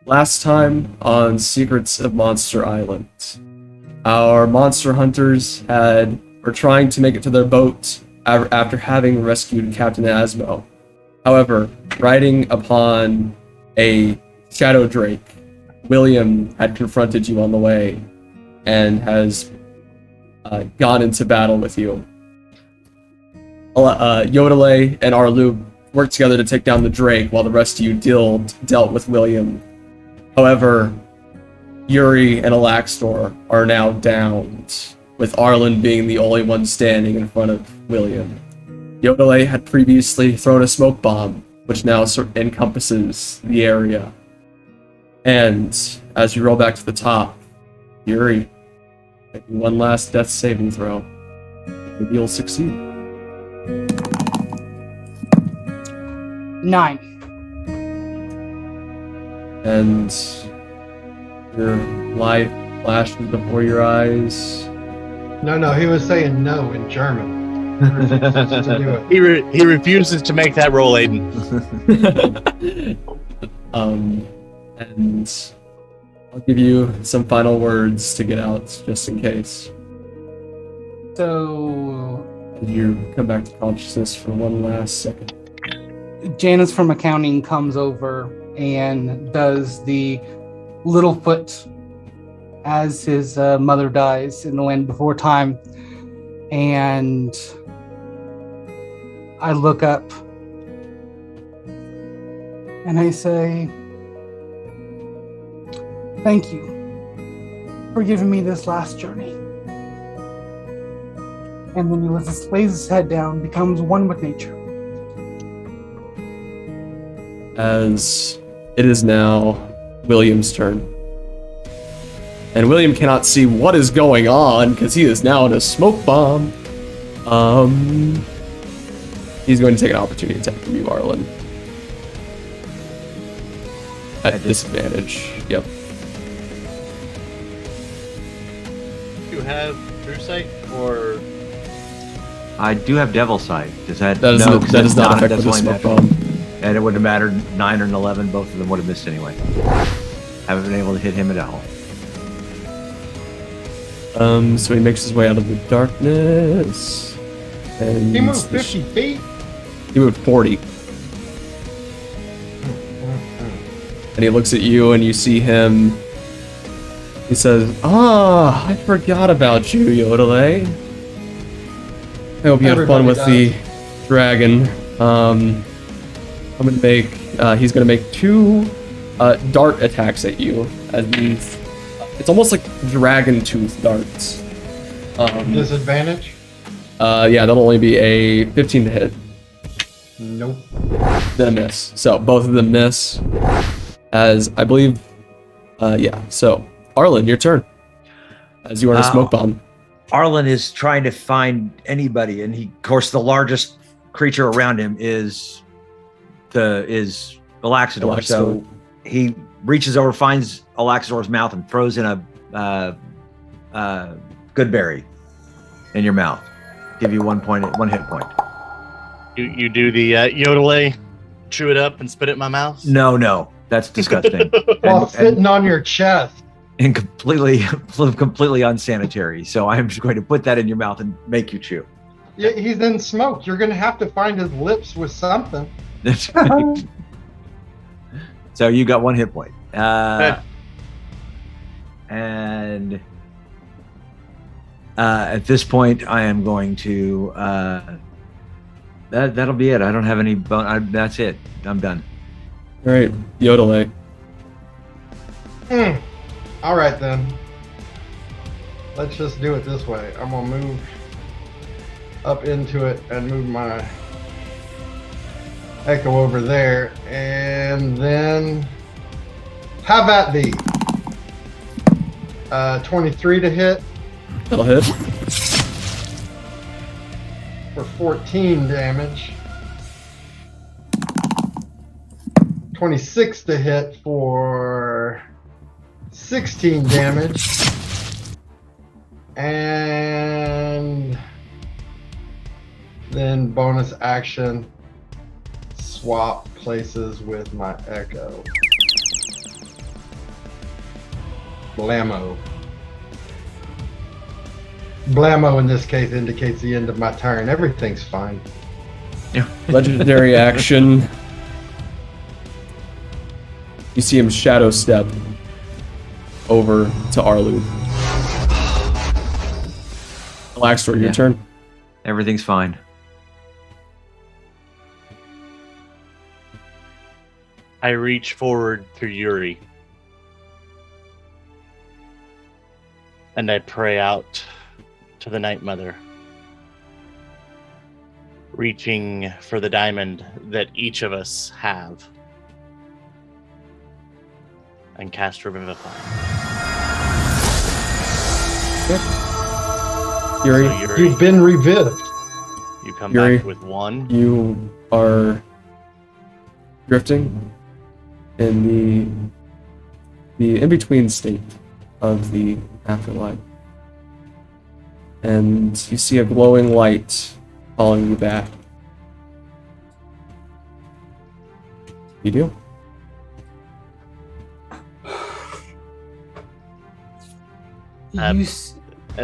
Last time on Secrets of Monster Island, our monster hunters were trying to make it to their boat after having rescued Captain Asmo. However, riding upon a shadow drake, William had confronted you on the way and has gone into battle with you. Yodele and Arlu worked together to take down the drake while the rest of you dealt with William. However, Yuri and Alaxtor are now downed, with Arlen being the only one standing in front of William. Yodele had previously thrown a smoke bomb, which now encompasses the area. And as you roll back to the top, Yuri, make one last death saving throw. Maybe you'll succeed. 9. And your life flashes before your eyes. No, he was saying no in German. He refuses to do it. He refuses to make that roll, Aiden. And I'll give you some final words to get out, just in case. So, You come back to consciousness for one last second. Janice from accounting comes over and does the little foot as his mother dies in the land before time. And I look up and I say, thank you for giving me this last journey. And then he lays his head down, becomes one with nature. As it is now William's turn. And William cannot see what is going on because he is now in a smoke bomb. He's going to take an opportunity attack from you, Arlen. At disadvantage. Yep. Do you have True Sight or? I do have Devil Sight. Does that? That does not affect with the smoke bomb. And it wouldn't have mattered. 9 or 11, both of them would have missed anyway. Haven't been able to hit him at all. So he makes his way out of the darkness. And He moved 50 feet. He moved 40. And he looks at you and you see him. He says, I forgot about you, Yodele. I hope you have fun with the dragon. He's gonna make 2 dart attacks at you. It's almost like dragon tooth darts. Disadvantage? Yeah, that'll only be a 15 to hit. Nope. Then a miss. So both of them miss. As I believe, So Arlen, your turn. As you are in a smoke bomb. Arlen is trying to find anybody, and of course, the largest creature around him is Alaxidor. So he reaches over, finds Alaxidor's mouth, and throws in a good berry in your mouth. Give you 1 hit point. You do the Yodele, chew it up and spit it in my mouth? No, that's disgusting. While sitting on your chest. And completely unsanitary. So I'm just going to put that in your mouth and make you chew. Yeah, he's in smoke. You're going to have to find his lips with something. That's right. So you got 1 hit point. And at this point, I am going to. That'll be it. I don't have any. That's it. I'm done. All right, Yodele. All right, then. Let's just do it this way. I'm going to move up into it and move my Echo over there. And then, how about the 23 to hit That'll hit. for 14 damage. 26 to hit for 16 damage. And then bonus action, swap places with my Echo. Blammo. Blammo in this case indicates the end of my turn. Everything's fine. Legendary action. You see him shadow step over to Arlu. Alaxtor, your turn. Everything's fine. I reach forward to Yuri. And I pray out to the Night Mother, reaching for the diamond that each of us have, and cast Revivify. Yuri, So Yuri, You've been revived. you come Yuri. back with 1. you are drifting in the in-between state of the afterlife. And you see a glowing light calling you back. You do?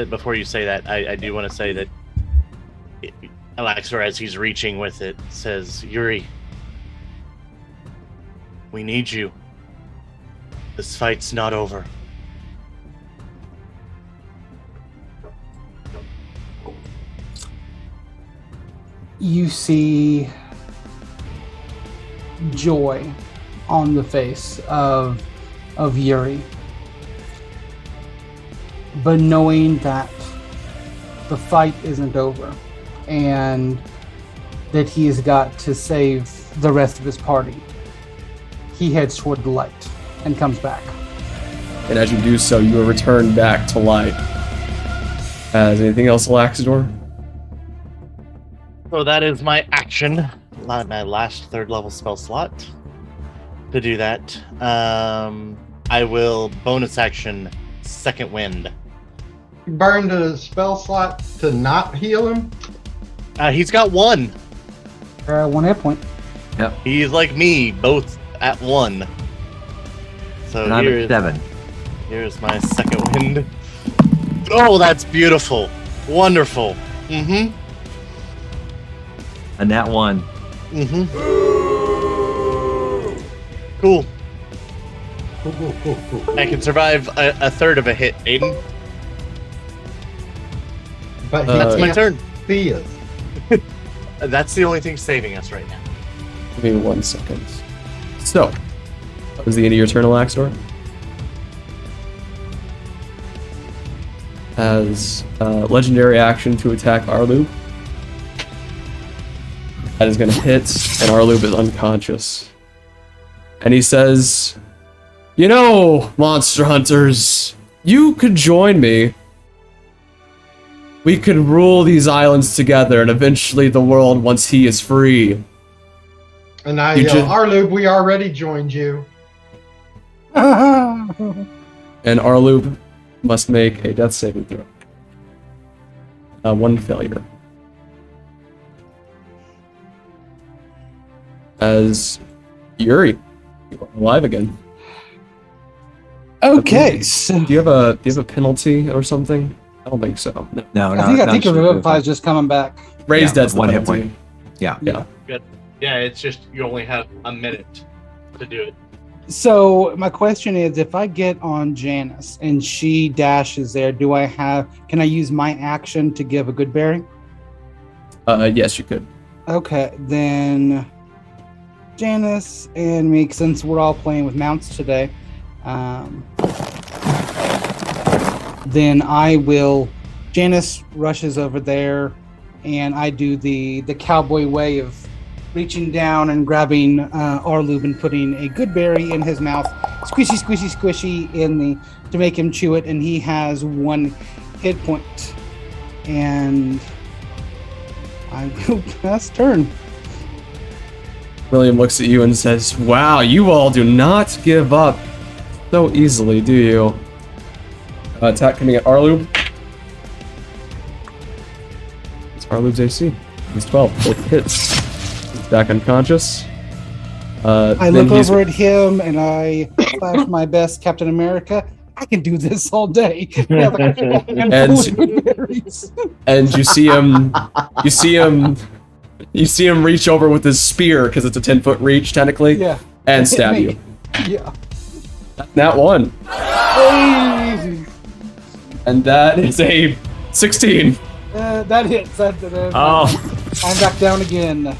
Before you say that, I do want to say that Alaxor, as he's reaching with it, says, Yuri, we need you. This fight's not over. You see joy on the face of Yuri, but knowing that the fight isn't over and that he has got to save the rest of his party, he heads toward the light and comes back. And as you do so, you are returned back to life. As anything else, Alaxidor? So that is my action. My last 3rd level spell slot. To do that, I will bonus action Second Wind. You burned a spell slot to not heal him? He's got 1. 1 hit point. He's like me, both at 1. So And I'm at 7. Here's my Second Wind. Oh, that's beautiful. Wonderful. Mm-hmm. And that one. Mm-hmm. Cool. I can survive a third of a hit, Aiden. But he That's my can't turn. see us. That's the only thing saving us right now. Give me 1 second. So, that was the end of your turn, Alaxidor. As legendary action to attack Arlu. That is going to hit, and Arlube is unconscious. And he says, you know, monster hunters, you could join me. We could rule these islands together, and eventually the world once he is free. And I You yell, ju- Arlube, we already joined you. And Arlube must make a death saving throw. 1 failure. As Yuri, you are alive again. Okay, so Do you have a penalty or something? I don't think so. No. No, no. I think Revivify is just coming back. Raised Yeah, death's the 1 hit penalty. point. Yeah. Yeah. Yeah, it's just you only have a minute to do it. So my question is, if I get on Janice and she dashes there, can I use my action to give a good berry? Yes, you could. Okay, then Janice and me, since we're all playing with mounts today, then I will. Janice rushes over there, and I do the cowboy way of reaching down and grabbing Arlube and putting a good berry in his mouth, squishy, squishy, squishy to make him chew it, and he has 1 hit point. And I go past turn. William looks at you and says, wow, you all do not give up so easily, do you? Attack coming at Arlube. It's Arlube's AC. He's 12. Both hits. He's back unconscious. I look over at him and I flash my best Captain America. I can do this all day. Yeah, like, and And- full of berries. And you see him reach over with his spear, because it's a 10-foot reach, technically, Yeah. and Hit stab me. you. Yeah. That one. Hey. And that is a 16. That hits. Oh, I'm back down again.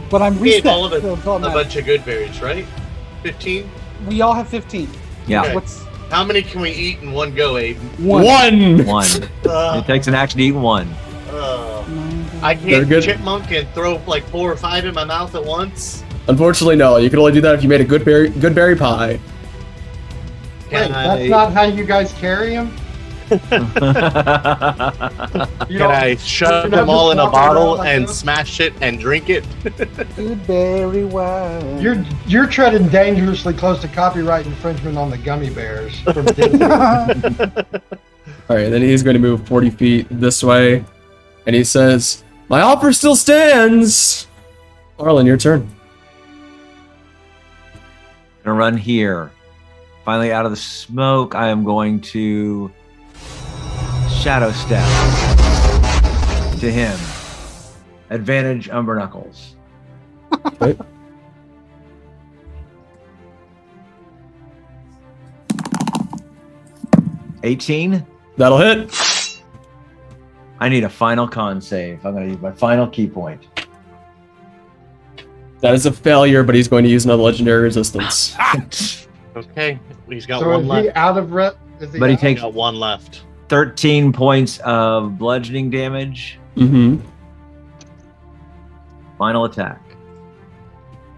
But I'm We ate reset. all of it. so it's all A matters. bunch of good berries, right? 15? We all have 15. yeah. Okay. What's How many can we eat in one go, Aiden? one? One. Uh, It takes an action to eat one. I They're can't good. chipmunk and throw like 4 or 5 in my mouth at once. Unfortunately, no. You can only do that if you made a good berry pie. Can Wait, I? that's not how you guys carry him? You Can don't- I shove you them don't all in a just walk around bottle like and this? smash it and drink it? Good berry wine. You're treading dangerously close to copyright infringement on the gummy bears. From Disney. All right, then he's going to move 40 feet this way, and he says, "My offer still stands." Arlen, your turn. Gonna run here. Finally out of the smoke, I am going to shadow step to him. Advantage Umber Knuckles. Okay. $18. That'll hit. I need a final con save. I'm gonna use my final key point. That is a failure, but he's going to use another legendary resistance. Okay, he's got So one is he left. out of rep? Is he But he out? takes Got one left. 13 points of bludgeoning damage. Mm-hmm. Final attack.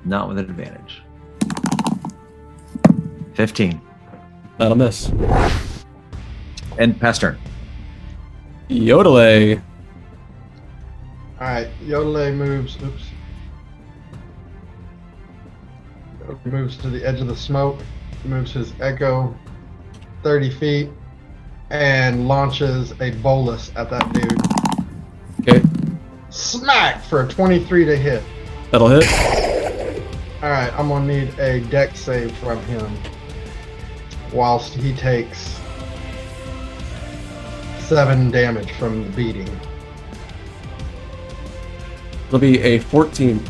Not with an advantage. 15. That'll miss. And Pester. Yodele. All right, Yodele moves. Oops. Yodele moves to the edge of the smoke. Moves his echo 30 feet and launches a bolus at that dude. Okay, Smack for a 23 to hit. that'll hit. All right, I'm gonna need a deck save from him. Whilst he takes 7 damage from the beating. It'll be a 14.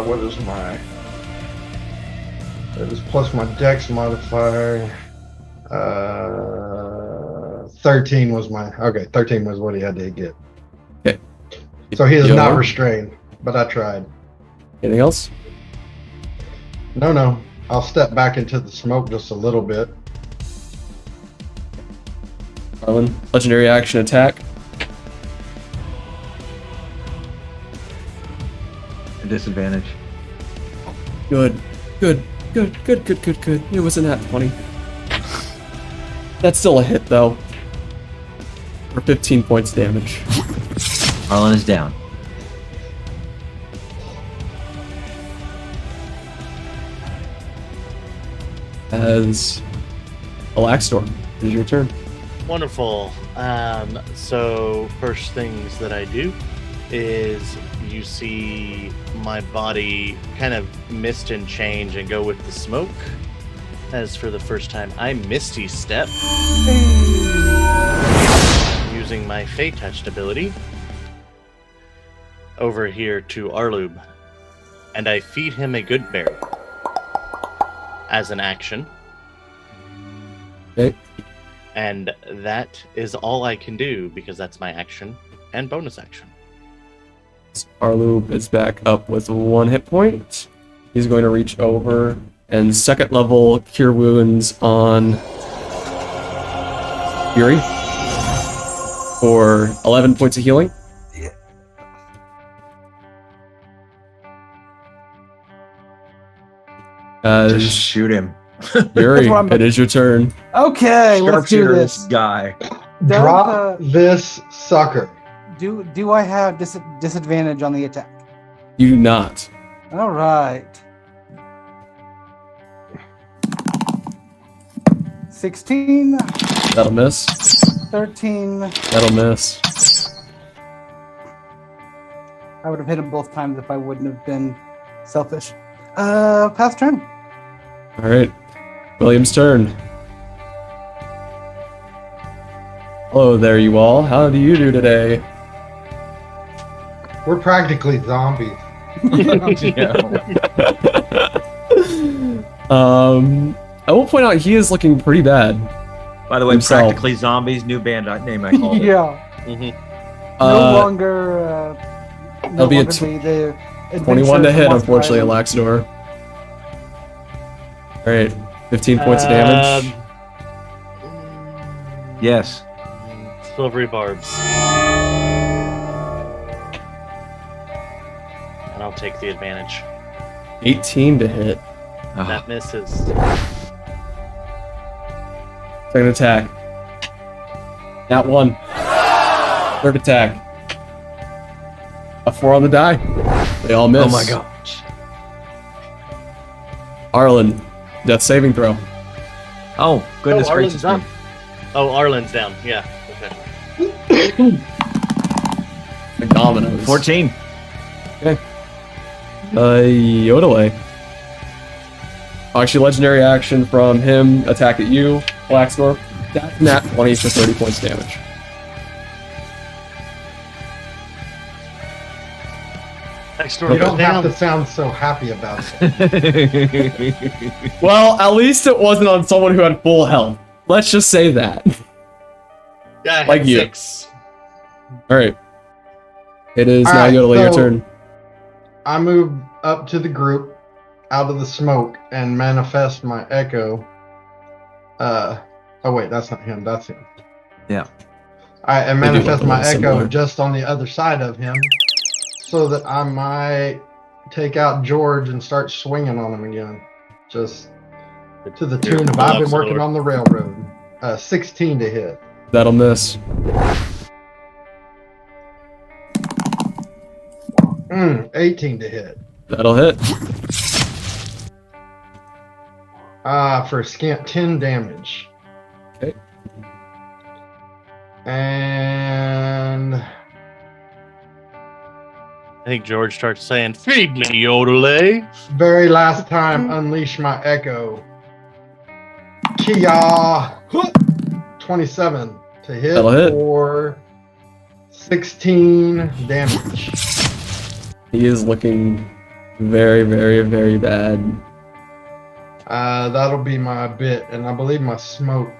What is my? That is plus my dex modifier. 13 was my. Okay, 13 was what he had to get. Okay. So he is Yo. not restrained, but I tried. Anything else? No. I'll step back into the smoke just a little bit. Arlen, legendary action attack. A disadvantage. Good. It wasn't that 20. That's still a hit, though. For 15 points damage. Arlen is down. As Alaxtor, it is your turn. Wonderful. So first things that I do is you see my body kind of mist and change and go with the smoke. As for the first time, I Misty Step using my Fey Touched ability over here to Arlub, and I feed him a good berry as an action. Okay. And that is all I can do because that's my action and bonus action. Arlube is back up with 1 hit point. He's going to reach over and second level Cure Wounds on Fury for 11 points of healing. Just As shoot him. Fury, That's what I'm- it is your turn. Okay, let's do Sharpshooter this. guy. Drop this sucker. Do I have disadvantage on the attack? You do not. All right. 16, That'll miss. 13. That'll miss. I would have hit him both times if I wouldn't have been selfish. Pass turn. All right, William's turn. Hello there, you all. How do you do today? We're practically zombies. I will point out he is looking pretty bad. By the way, Himself. Practically Zombies, new band name I called it. Yeah. Mm-hmm. No longer. that'll be a the 21 to adventure hit, from unfortunately, at Lost Laxador. All right, 15 points of damage. Yes. Silvery barbs. And I'll take the advantage. 18 to hit. Oh, That misses. Second attack. Nat 1. Third attack. A 4 on the die. They all miss. oh my gosh. Arlen, death saving throw. Oh, goodness Arlen's gracious up. me. Oh, Arlen's down. Yeah. Okay. The dominoes. 14. Yodele. Actually, legendary action from him. Attack at you, Blackstorm. That's nat 20 for 30 points damage. Next You door don't goes have down. to sound so happy about it. Well, at least it wasn't on someone who had full health. Let's just say that. Yeah, I had like you. 6. All right. It is All now right, Yodele, your so- turn. I move up to the group, out of the smoke, and manifest my echo. Oh wait, that's not him. That's him. Yeah. I They do manifest look my really echo similar. just on the other side of him, so that I might take out George and start swinging on him again, just to the tune of I've been working on the railroad. 16 to hit. That'll miss. 18 to hit. That'll hit. For a scant 10 damage. Okay. And I think George starts saying, "Feed me, Yodele." very last time, unleash my echo. Kia 27 to hit, That'll hit. for 16 damage. He is looking very, very, very bad. That'll be my bit, and I believe my smoke.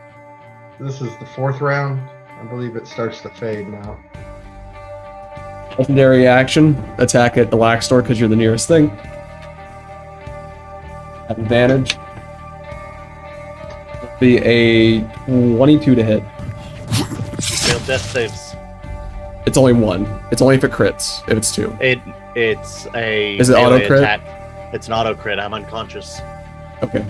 This is the 4th round. I believe it starts to fade now. Legendary action. Attack at the Laxdor because you're the nearest thing. At advantage. Be a 22 to hit. You failed death saves. It's only 1. It's only if it crits. If it's 2. It's a Is it melee auto crit? attack. It's an auto crit. I'm unconscious. Okay.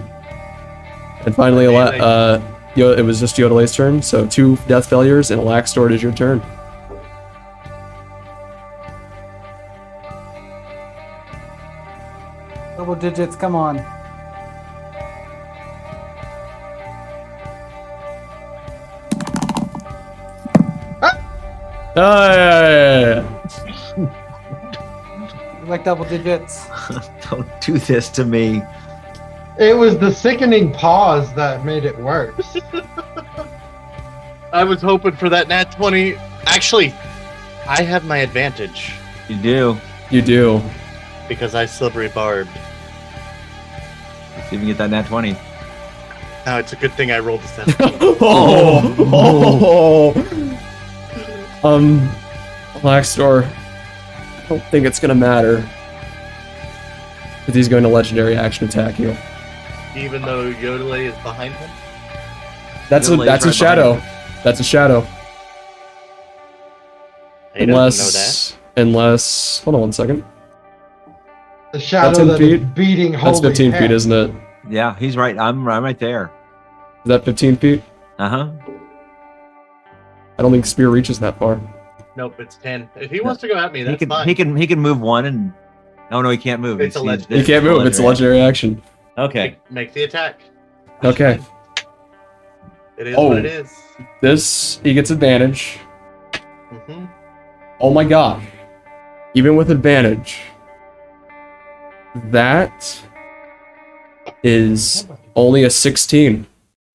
And finally, it was just Yodele's turn, so 2 death failures and a Laxdor is your turn. Double digits, come on. Yeah. Like double digits. Don't do this to me. It was the sickening pause that made it worse. I was hoping for that nat 20. Actually, I have my advantage You do. You do. because I silvery barbed. See if you can get that nat 20. Now it's a good thing I rolled a 17. Oh. Laxdor, I don't think it's gonna matter. Because he's going to legendary action attack you. Even though Yodele is behind him. That's Yodele's a right shadow. behind That's a shadow. He doesn't Unless hold on 1 second. The shadow That's 10 that feet. is beating holy That's 15 heck. feet, isn't it? Is Yeah, he's right. I'm right there. that 15 feet? Uh-huh. I don't think spear reaches that far. Nope, it's 10. If he wants to go at me, that's He can fine. he can move one and oh no, he can't move. It's a He's- legendary. You can't move. It's a legendary action. Okay. Make the attack. Okay. It is Oh. what it is. This he gets advantage. Mm-hmm. Oh my gosh. Even with advantage. That is only a 16.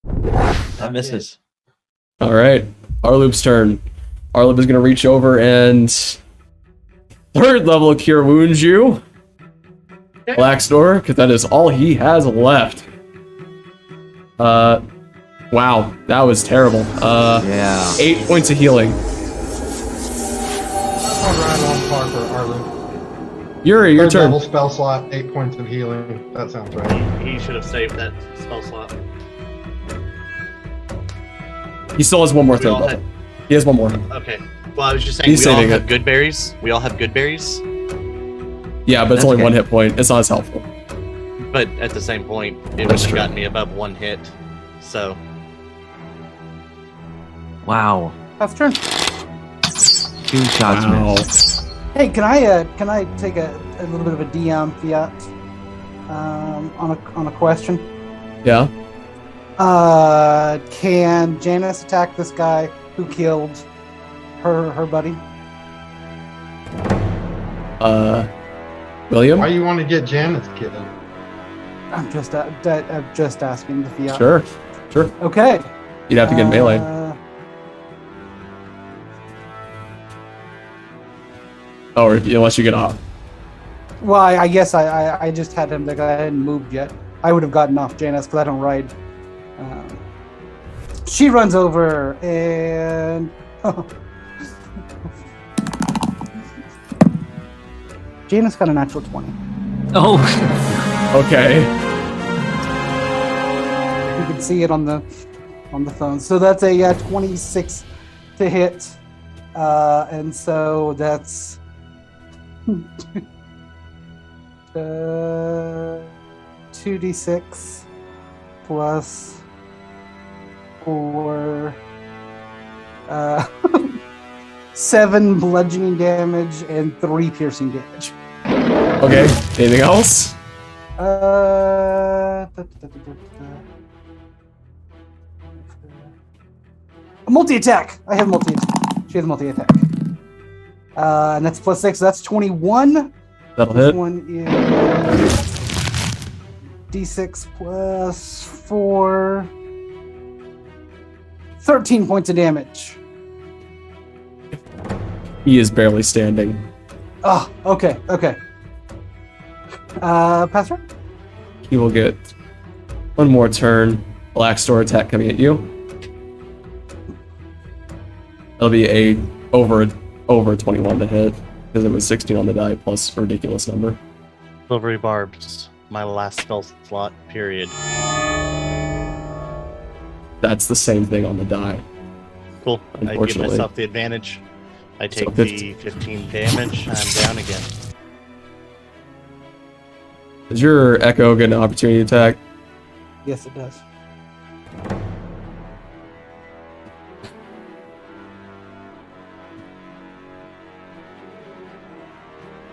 That misses. All right, Arloop's turn. Arloop is going to reach over and third level cure wounds you. Blackstor, because that is all he has left. Wow, that was terrible. Yeah. 8 points of healing. I'll ride on par for Arlen. Yuri, your Third turn. level spell slot, 8 points of healing. That sounds right. He should have saved that spell slot. He still has one more We third all level. He has one more. Okay. Well, I was just saying He's we all saving have it. good berries. We all have good berries. Yeah, but it's That's only okay. 1 hit point. It's not as helpful. But at the same point, it would That's have true. gotten me above 1 hit. So Wow. That's turn. 2 shots Wow. missed. Hey, can I take a little bit of a DM fiat on a question? Yeah. Can Janice attack this guy who killed her buddy? William? Why you want to get Janice killed? I'm just asking the fiat. Sure. Sure. Okay. You'd have to get melee. Or unless you get off. Well, I guess I just had him. Like, I hadn't moved yet. I would have gotten off Janice because I don't ride. She runs over and Janice got a natural 20. Oh. Okay. You can see it on the phone. So that's a 26 to hit, and so that's 2d6 plus 4, 7 bludgeoning damage and 3 piercing damage. Okay. Anything else? A multi-attack. I have multi-attack. She has multi-attack. And that's plus 6. So that's 21. That'll This hit. one is D6 plus 4. 13 points of damage. He is barely standing. Oh, okay. Pastor? He will get one more turn. Blackstor attack coming at you. That'll be a over 21 to hit because it was 16 on the die plus a ridiculous number. Silvery Barbs, my last spell slot, period. That's the same thing on the die. Cool. I give Unfortunately. myself the advantage. I take So the 15 damage. I'm down again. Does your Echo get an opportunity attack? Yes, it does.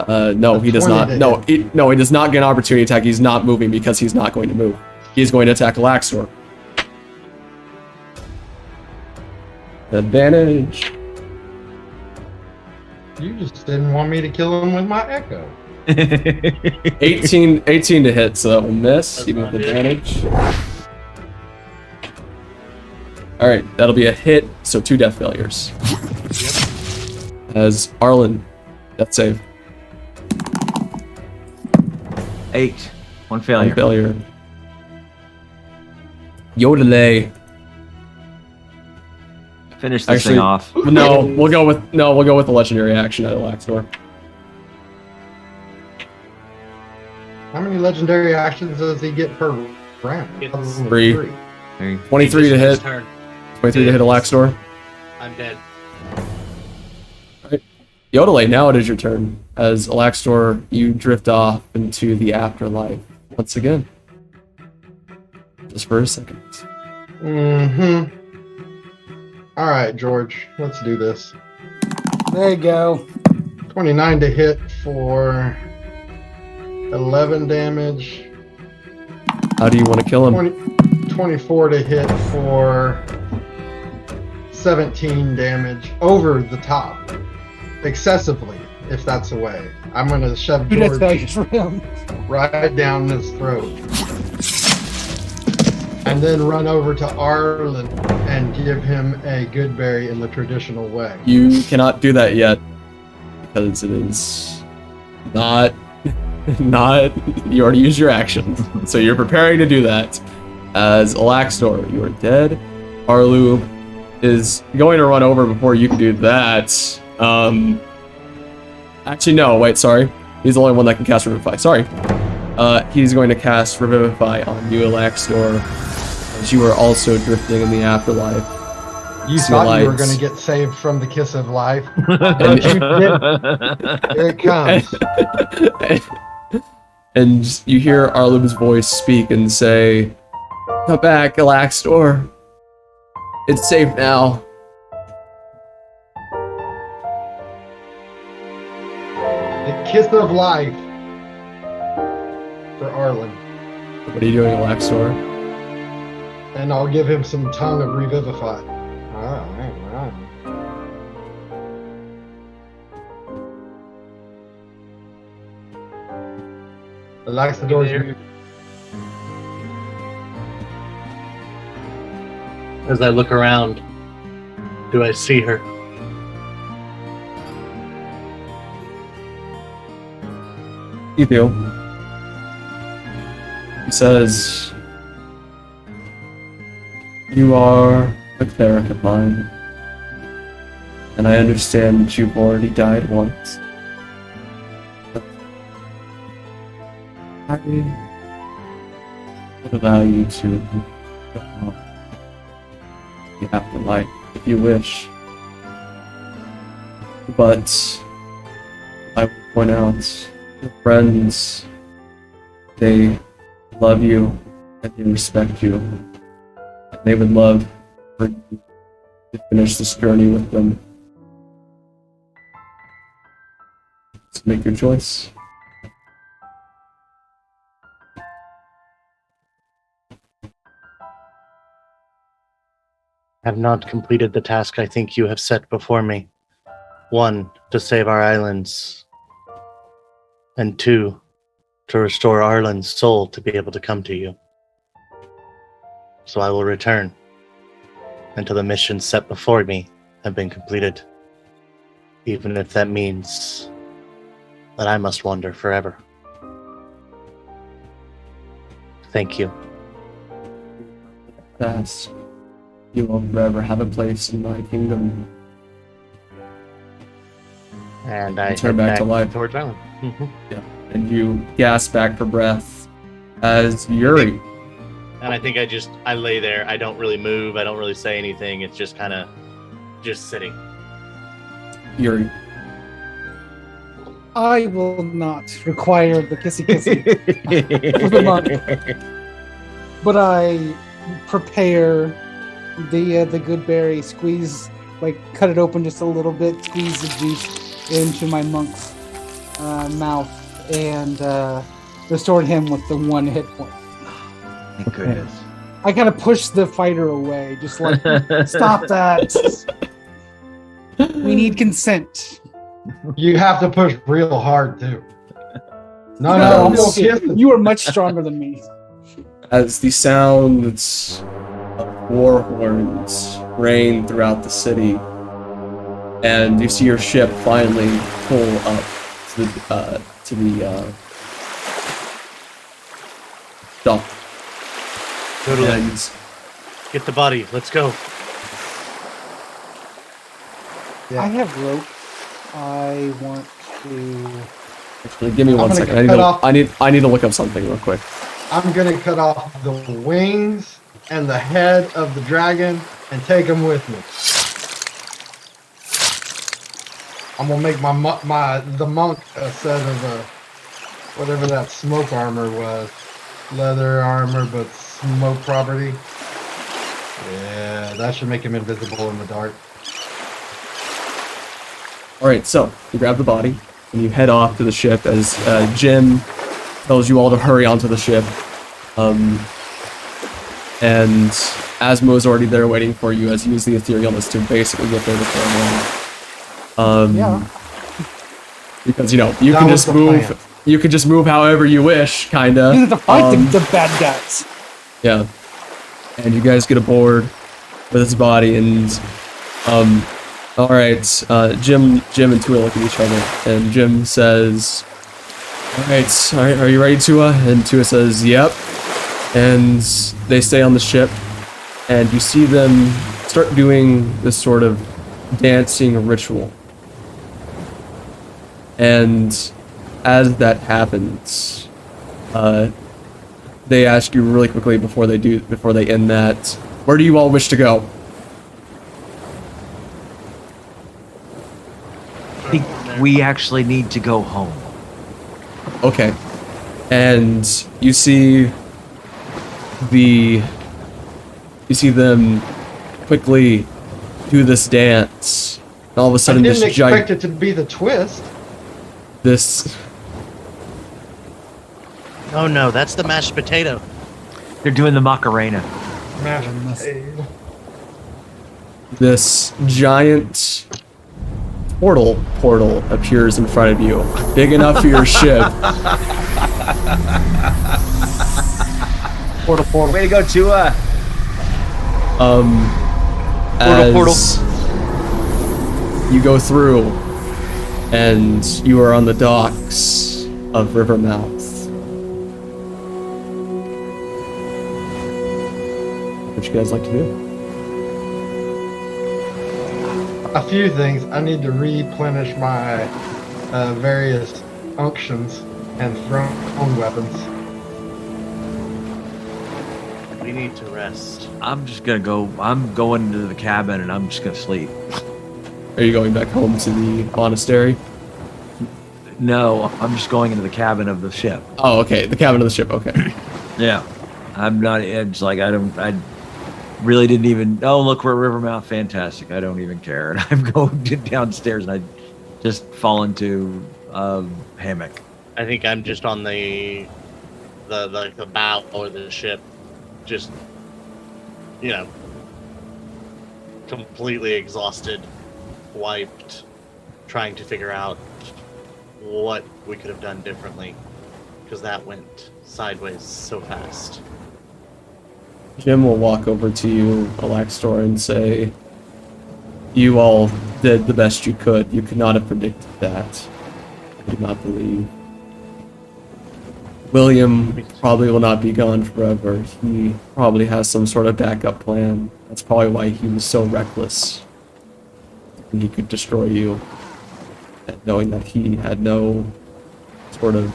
No, he does 20 not. to No, hit. he does not get an opportunity attack. He's not moving because he's not going to move. He is going to attack Laxor. Advantage. You just didn't want me to kill him with my echo. 18 to hit, so that will miss, That's even not with it. advantage. Alright, that'll be a hit, so 2 death failures. Yep. As Arlen, death save. 8. 1 One failure. failure. Yodelay. Finish this Actually- thing off. No, we'll go with the legendary action at Laxor. How many legendary actions does he get per round? It's Other than 3. 3. 23 to hit. Turn. 23 to hit a Laxor. I'm dead. Yodelay, now it is your turn. As Alaxtor, you drift off into the afterlife once again. Just for a second. Mm-hmm. All right, George, let's do this. There you go. 29 to hit for 11 damage. How do you want to kill him? 24 to hit for 17 damage over the top. Excessively, if that's the way. I'm going to shove Two death George failures for him. right down his throat. and then run over to Arlen and give him a good berry in the traditional way. You cannot do that yet because it is not you already used your action. So you're preparing to do that. As Alaxtor, you are dead. Arlu is going to run over before you can do that. Actually, no, wait, sorry. He's the only one that can cast Revivify. Sorry. He's going to cast Revivify on you, Alaxtor, as you are also drifting in the afterlife. You thought you were going to get saved from the kiss of life, but you didn't. Here it comes. And you hear Arlub's voice speak and say, "Come back, Alaxtor. It's safe now." The kiss of life for Arlen. What are you doing, Alaxtor? And I'll give him some tongue of Revivify. Alaxador's As I look around, do I see her? You do. He says, "You are a cleric of mine, and I understand that you've already died once. I would allow you to go on the afterlife if you wish. But I will point out, your friends, they love you and they respect you. And they would love for you to finish this journey with them. So make your choice." I have not completed the task I think you have set before me. 1, to save our islands. And 2, to restore Arlen's soul to be able to come to you. So I will return until the missions set before me have been completed. Even if that means that I must wander forever. Thank you. Fast. You will forever have a place in my kingdom. And I Turn head back to life. towards Island. And you gasp back for breath as Yuri. And I think I lay there. I don't really move. I don't really say anything. It's just kind of just sitting. Yuri. I will not require the kissy kissy for the monk, but I prepare the good berry, squeeze, like cut it open just a little bit, squeeze the juice into my monk's mouth, and restored him with the 1 hit point. Thank goodness. I kind of push the fighter away, just like, stop that. We need consent. You have to push real hard too. No, I'm no okay. kissing. You are much stronger than me. As the sounds of war horns rain throughout the city, and you see your ship finally pull up to the dock. Totally. And Get the body. Let's go. Yeah. I have rope. I want to. actually, give me I'm one gonna second. cut off- I need to look up something real quick. I'm gonna cut off the wings and the head of the dragon and take them with me. I'm gonna make the monk a set of whatever that smoke armor was, leather armor but smoke property. Yeah, that should make him invisible in the dark. Alright, so you grab the body and you head off to the ship as Jim tells you all to hurry onto the ship. And Asmo's already there waiting for you as you use the etherealness to basically get there before morning. Yeah. Because, you That can was just the move. plan. You can just move however you wish, kinda. You have to fight the bad guys. Yeah. and you guys get aboard with his body. And all right, Jim and Tua look at each other, and Jim says, "All right, are you ready, Tua?" And Tua says, "Yep." And they stay on the ship, and you see them start doing this sort of dancing ritual. And as that happens, they ask you really quickly before they end that, where do you all wish to go? I think we actually need to go home. Okay. And you see them quickly do this dance. And all of a I sudden didn't this expect it to be the twist. this Oh no, that's the mashed potato. They're doing the Macarena. Mashed potato. this giant portal appears in front of you, big enough for your ship. Portal. Way to go, Tua. As you go through, and you are on the docks of Rivermouth. What you guys like to do? A few things. I need to replenish my various unctions and thrown weapons. We need to rest. I'm going into the cabin and I'm just gonna sleep. Are you going back home to the monastery? No, I'm just going into the cabin of the ship. Oh, okay. The cabin of the ship. Okay. Yeah. I'm not, it's like, I really didn't even, oh, look, we're at Rivermouth. Fantastic. I don't even care. And I'm going downstairs and I just fall into a hammock. I think I'm just on the bow or the ship, just completely exhausted, wiped, trying to figure out what we could have done differently, because that went sideways so fast. Jim will walk over to you, Alaxtor, and say, "You all did the best you could. You could not have predicted that. I do not believe. William probably will not be gone forever. He probably has some sort of backup plan. That's probably why he was so reckless. And he could destroy you, knowing that he had no sort of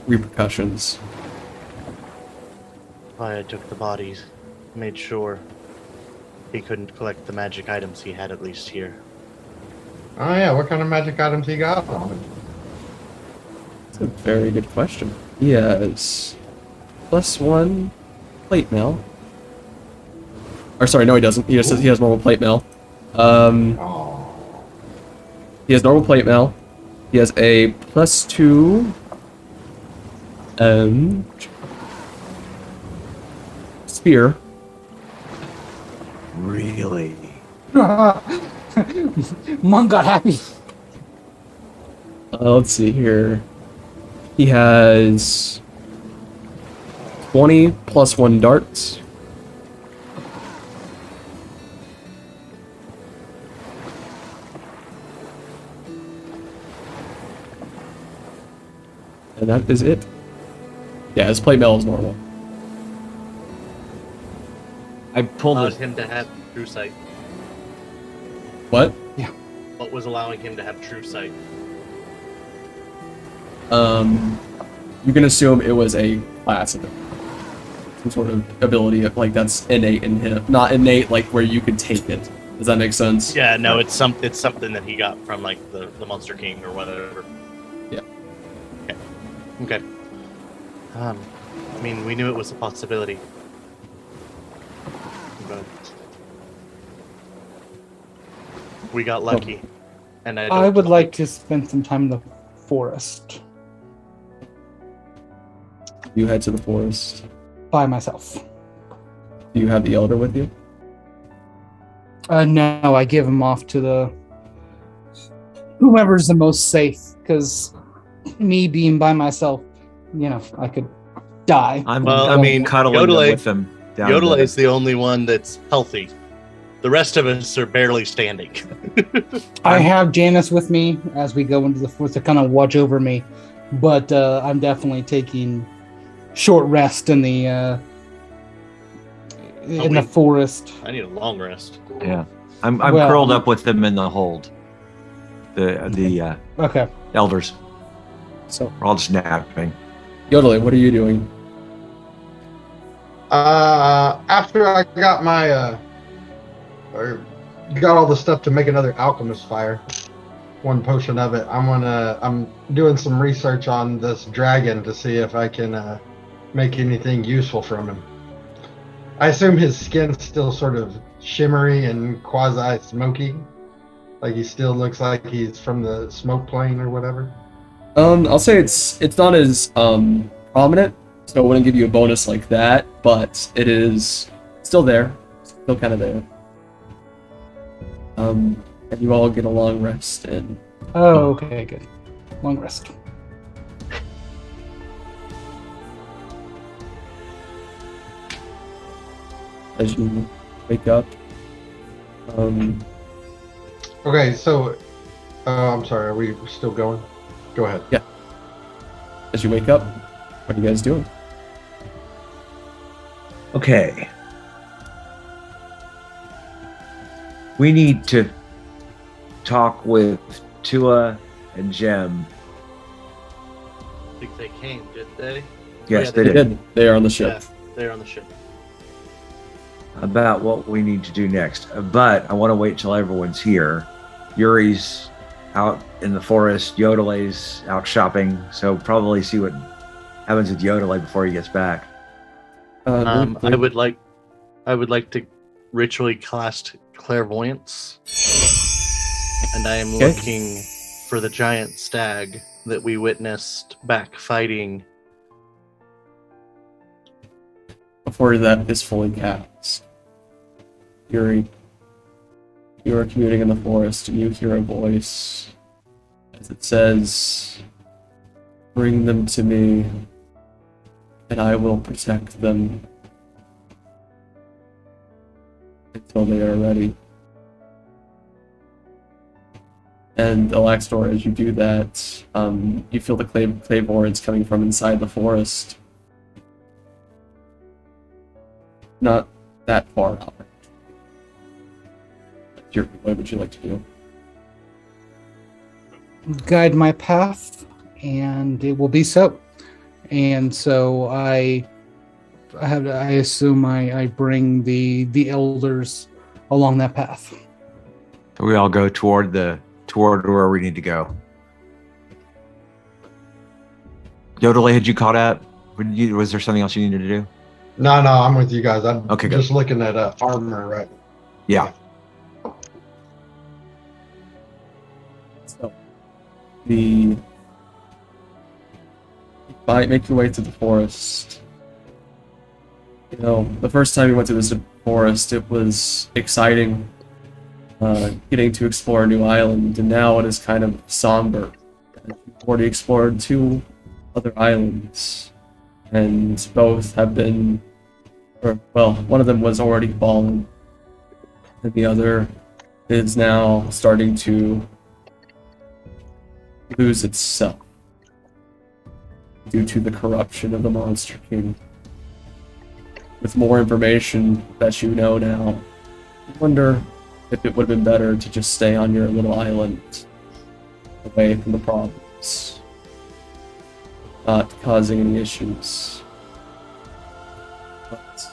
repercussions." I took the bodies, made sure he couldn't collect the magic items he had, at least here. Oh yeah, what kind of magic items he got on him? That's a very good question. He has +1 plate mail. Or sorry, no he doesn't. He has normal plate mail. Oh. He has normal plate mail. He has a +2 spear. Really? Monk got happy. Let's see here. He has 20 +1 darts. And that is it. Yeah, his plate mail is normal. I pulled Allowed this. him to have true sight. What? What was allowing him to have true sight? You can assume it was a class of it. Some sort of ability, like that's innate in him. Not innate, like where you could take it. Does that make sense? Yeah, no, it's something that he got from like the Monster King or whatever. Yeah. Okay. I mean, we knew it was a possibility. But we got lucky. And I would like to spend some time in the forest You head to the forest. by myself. Do you have the elder with you? No, I give him off to the whoever's the most safe, because me being by myself, I could die. I'm Well, I mean, cuddling Yodelay- with him. down Yodel the- is the only one that's healthy. The rest of us are barely standing. I have Janice with me as we go into the forest to kind of watch over me, but I'm definitely taking short rest in the wait. forest. I need a long rest. Yeah, I'm Well, curled up with them in the hold. The Okay. elders. So, We're all just napping. Yodeling, what are you doing? After I got my or got all the stuff to make another alchemist fire, one potion of it, I'm doing some research on this dragon to see if I can make anything useful from him. I assume his skin's still sort of shimmery and quasi smoky, like he still looks like he's from the smoke plane or whatever. I'll say it's not as prominent, so I wouldn't give you a bonus like that, but it is still there, still kind of there. And you all get a long rest, and Oh, okay, good. Long rest. as you wake up, Okay, so I'm sorry, are we still going? Go ahead. as you wake up, what are you guys doing? Okay. We need to talk with Tua and Jem. I think they came, did they? Yes, Yeah, they They did. did. They are on the ship. Yeah, they're on the ship. About what we need to do next. But I want to wait till everyone's here. Yuri's out in the forest. Yodelay's out shopping. So probably see what happens with Yodelay before he gets back. I would like to ritually cast clairvoyance, and I am Okay. looking for the giant stag that we witnessed back fighting. Before that is fully cast, Yuri, you are commuting in the forest, and you hear a voice as it says, "Bring them to me, and I will protect them until they are ready." And Alaxtor, as you do that, you feel the claymores coming from inside the forest. Not that far out. What would you like to do? Guide my path, and it will be so. And so I assume I bring the elders along that path. So we all go toward where we need to go. Yodelay, had you caught up? Was there something else you needed to do? No, I'm with you guys. I'm Okay, good. just looking at armor right. Yeah. So, you might make your way to the forest. You know, the first time you went to this forest, it was exciting, getting to explore a new island, and now it is kind of somber. You've already explored 2 other islands, and both have been, one of them was already fallen, and the other is now starting to lose itself due to the corruption of the Monster King. With more information that you know now, I wonder if it would have been better to just stay on your little island, away from the problems, not causing any issues. But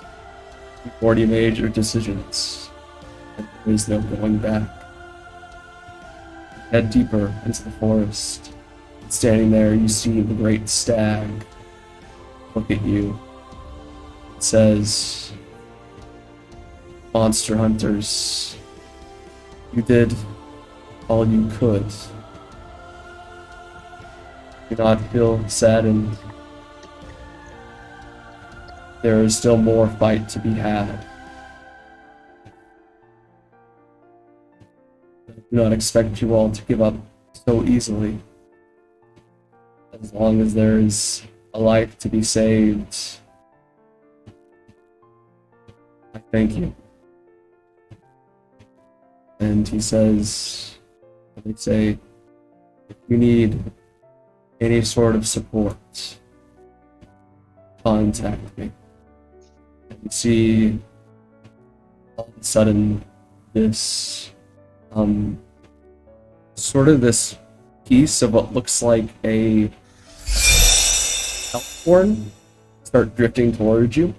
you've already made your decisions, and there is no going back. Head deeper into the forest. Standing there, you see the great stag look at you. It says, "Monster hunters, you did all you could. Do not feel saddened. There is still more fight to be had. I do not expect you all to give up so easily. As long as there is a life to be saved, Thank you. And he says, they say, if you need any sort of support, contact me. And you see all of a sudden this sort of this piece of what looks like a elf horn start drifting towards you.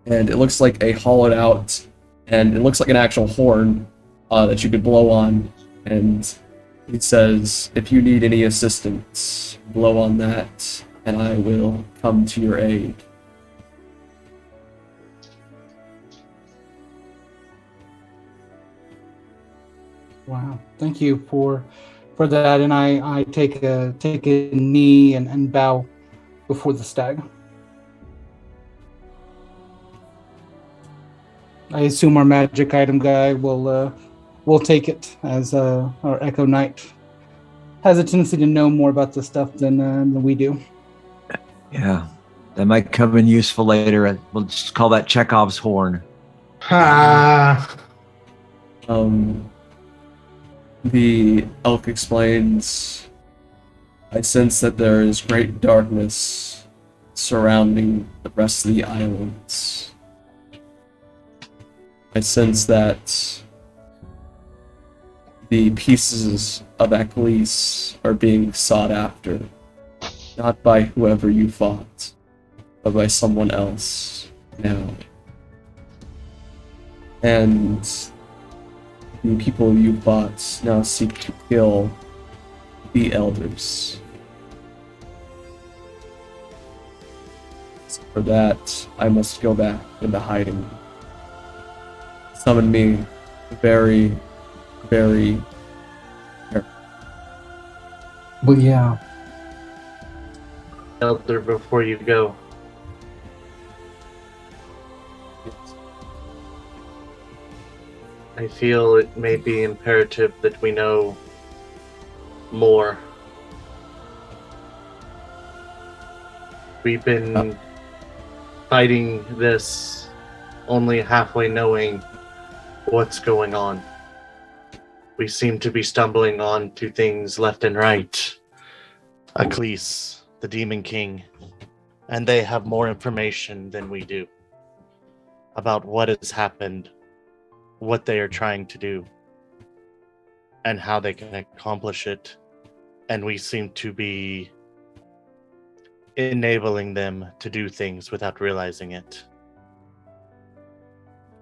And it looks like a hollowed out, and it looks like an actual horn that you could blow on. And he says, if you need any assistance, blow on that, and I will come to your aid. Wow, thank you for that, and I take a knee and bow before the stag. I assume our magic item guy will take it, as our Echo Knight has a tendency to know more about this stuff than we do. Yeah, that might come in useful later. We'll just call that Chekhov's horn. Ha! The elk explains, I sense that there is great darkness surrounding the rest of the islands. I sense that the pieces of Eccles are being sought after, not by whoever you fought, but by someone else now. And the people you fought now seek to kill the elders. So for that, I must go back into hiding. Summon me very, very carefully. But yeah, Elder, before you go, I feel it may be imperative that we know more. We've been fighting this only halfway knowing what's going on. We seem to be stumbling on to things left and right. Eccles, the Demon King, and they have more information than we do about what has happened, what they are trying to do, and how they can accomplish it. And we seem to be enabling them to do things without realizing it.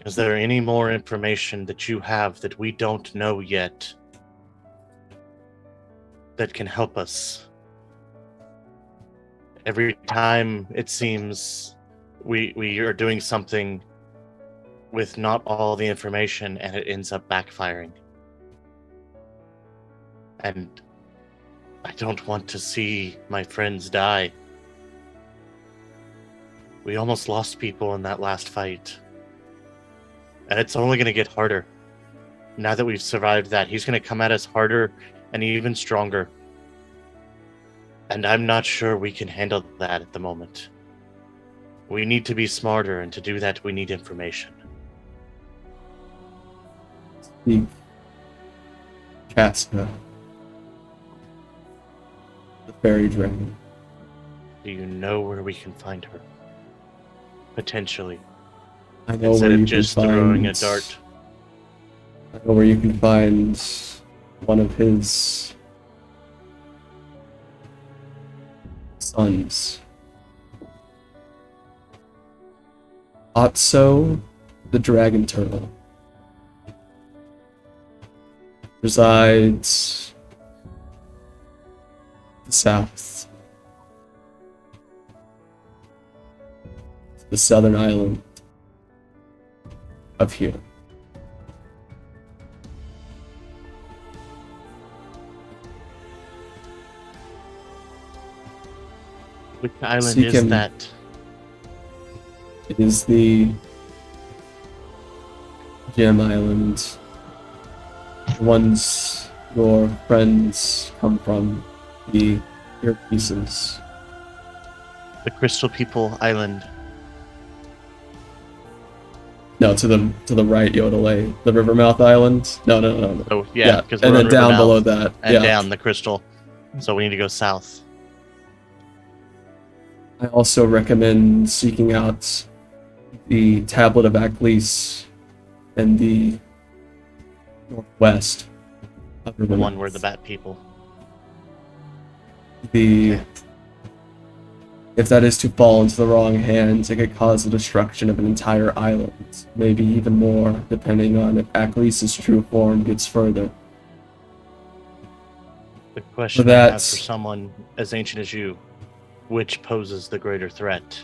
Is there any more information that you have that we don't know yet that can help us? Every time it seems we are doing something with not all the information and it ends up backfiring. And I don't want to see my friends die. We almost lost people in that last fight. And it's only going to get harder. Now that we've survived that, he's going to come at us harder and even stronger. And I'm not sure we can handle that at the moment. We need to be smarter, and to do that, we need information. Speak, Casca, the fairy dragon. Do you know where we can find her? Potentially. I know Instead where of you just can throwing find. a dart. I know where you can find one of his sons. Otso, the dragon turtle, resides to the south, to the southern island of here. Which island Seek is him. that? It is the Gem Island. The ones your friends come from, the earpieces. The Crystal People Island. No, to the right, Yodelay. The Rivermouth Island? No. Oh, yeah, because and we're then on down Rivermouth below that. and Yeah. down the crystal. So we need to go south. I also recommend seeking out the Tablet of Aklis and the northwest of The Rivermouth. one where the bat people. If that is to fall into the wrong hands, it could cause the destruction of an entire island, maybe even more, depending on if Aklis' true form gets further. The question I have for someone as ancient as you, which poses the greater threat?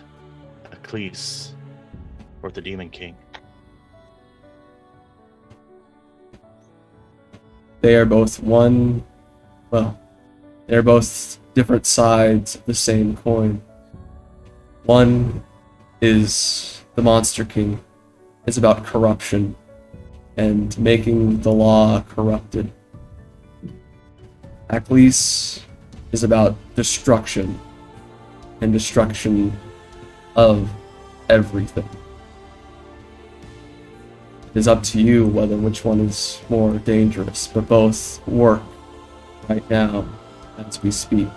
Aklis or the Demon King? They are both they're both different sides of the same coin. One is the Monster King. It's about corruption and making the law corrupted. Aklis is about destruction and destruction of everything. It is up to you whether which one is more dangerous, but both work right now as we speak.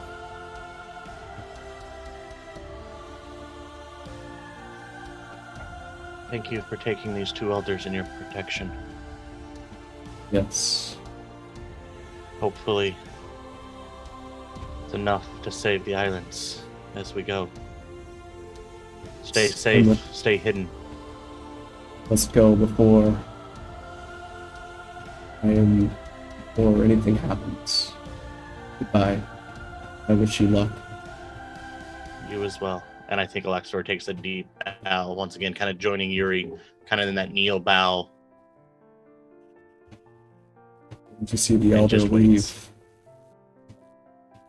Thank you for taking these two elders in your protection. Yes. Hopefully, it's enough to save the islands as we go. Stay safe, stay hidden. Let's go before anything happens. Goodbye. I wish you luck. You as well. And I think Alaxor takes a deep bow, once again, kind of joining Yuri, kind of in that kneel bow. You see the And elder just leave waits.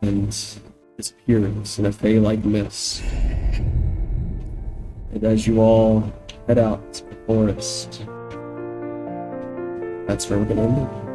and disappears in a fey-like mist. And as you all head out to the forest, that's where we're gonna end it.